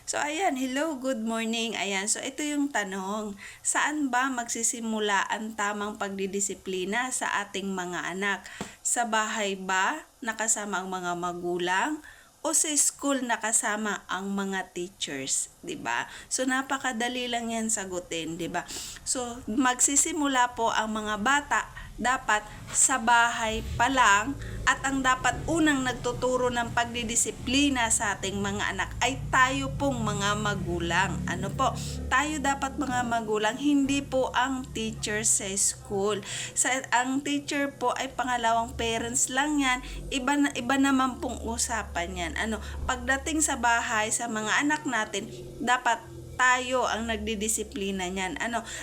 So, ayan, hello, good morning. Ayan, so ito yung tanong. Saan ba magsisimula ang tamang pagdidisiplina sa ating mga anak? Sa bahay ba, nakasama ang mga magulang? O sa school nakasama ang mga teachers, 'di ba? So napakadali lang 'yan sagutin, 'di ba? So magsisimula po ang mga bata dapat sa bahay pa lang, at ang dapat unang nagtuturo ng pagdidisiplina sa ating mga anak ay tayo pong mga magulang. Ano po? Tayo dapat mga magulang, hindi po ang teacher sa school. Ang teacher po ay pangalawang parents lang yan. Iba naman pong usapan yan. Pagdating sa bahay sa mga anak natin, dapat tayo ang nagdidisiplina niyan.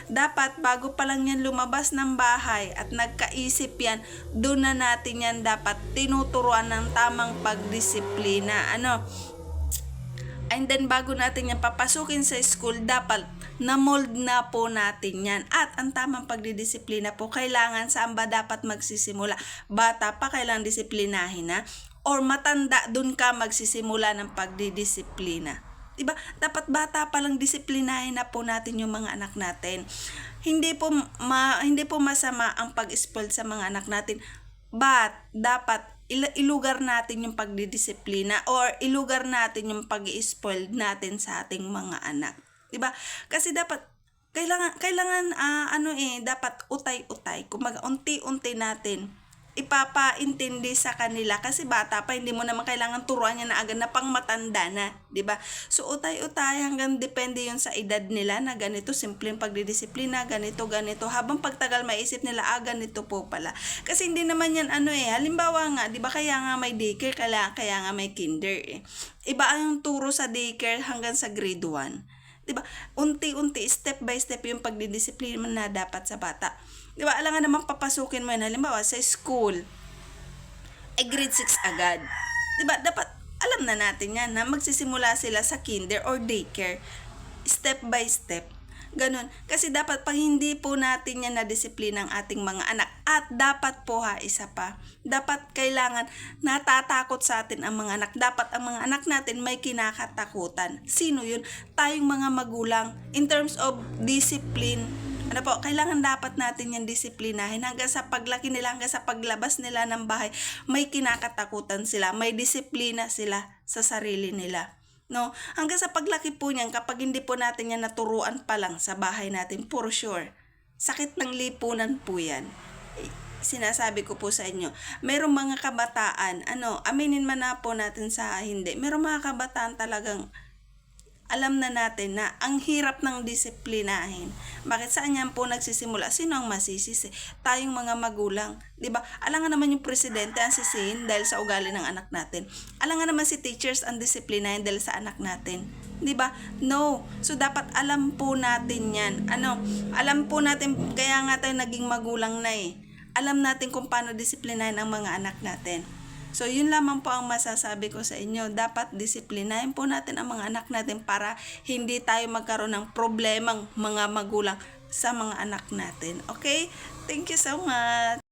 Dapat bago pa lang yan lumabas ng bahay at nagkaisip yan, doon na natin yan dapat tinuturuan ng tamang pagdisiplina. And then bago natin yan papasukin sa school, dapat na-mold na po natin yan. At ang tamang pagdidisiplina po, kailangan saan ba dapat magsisimula? Bata pa kailangan disiplinahin na? Or matanda doon ka magsisimula ng pagdidisiplina? Diba? Dapat bata pa lang disiplinahin na po natin yung mga anak natin. Hindi po masama ang pag-spoil sa mga anak natin. But dapat ilugar natin yung pagdidisiplina or ilugar natin yung pag-i-spoil natin sa ating mga anak. 'Di ba? Kasi dapat kailangan dapat utay-utay. Kumaga unti-unti natin ipapaintindi sa kanila, kasi bata pa, hindi mo naman kailangan turuan niya na agad na pang matanda na, 'di ba? So utay-utay hanggang depende 'yon sa edad nila na ganito, simpleng pagdidisiplina, ganito. Habang pagtagal maisip nila, ganito po pala. Kasi hindi naman yan halimbawa nga, 'di ba, kaya nga may daycare, kaya nga may kinder eh. Iba ang turo sa daycare hanggang sa grade 1. 'Di ba? Unti-unti, step by step yung pagdidisiplina na dapat sa bata. 'Di ba? Alam nga naman papasukin mo yan halimbawa sa school, grade 6 agad. 'Di ba? Dapat alam na natin yan na magsisimula sila sa kinder or daycare. Step by step. Ganon. Kasi dapat pag hindi po natin yan na-disiplina ang ating mga anak, at dapat po isa pa, dapat kailangan natatakot sa atin ang mga anak. Dapat ang mga anak natin may kinakatakutan. Sino yun? Tayong mga magulang. In terms of discipline, kailangan dapat natin yan disiplinahin hanggang sa paglaki nila, hanggang sa paglabas nila ng bahay, may kinakatakutan sila, may disiplina sila sa sarili nila. No, hanggang sa paglaki po niyan, kapag hindi po natin yan naturuan pa lang sa bahay natin, for sure, sakit ng lipunan po yan. Sinasabi ko po sa inyo, merong mga kabataan, aminin man na po natin sa hindi, merong mga kabataan talagang alam na natin na ang hirap ng disiplinahin. Bakit? Saan yan po nagsisimula? Sino ang masisisi? Tayong mga magulang. 'Di ba? Alam nga naman yung presidente ang sisihin dahil sa ugali ng anak natin. Alam nga naman si teachers ang disiplinahin dahil sa anak natin. 'Di ba? No. So dapat alam po natin yan. Alam po natin, kaya nga tayo naging magulang na eh. Alam natin kung paano disiplinahin ang mga anak natin. So, yun lamang po ang masasabi ko sa inyo. Dapat disiplinahin po natin ang mga anak natin para hindi tayo magkaroon ng problemang mga magulang sa mga anak natin. Okay? Thank you so much.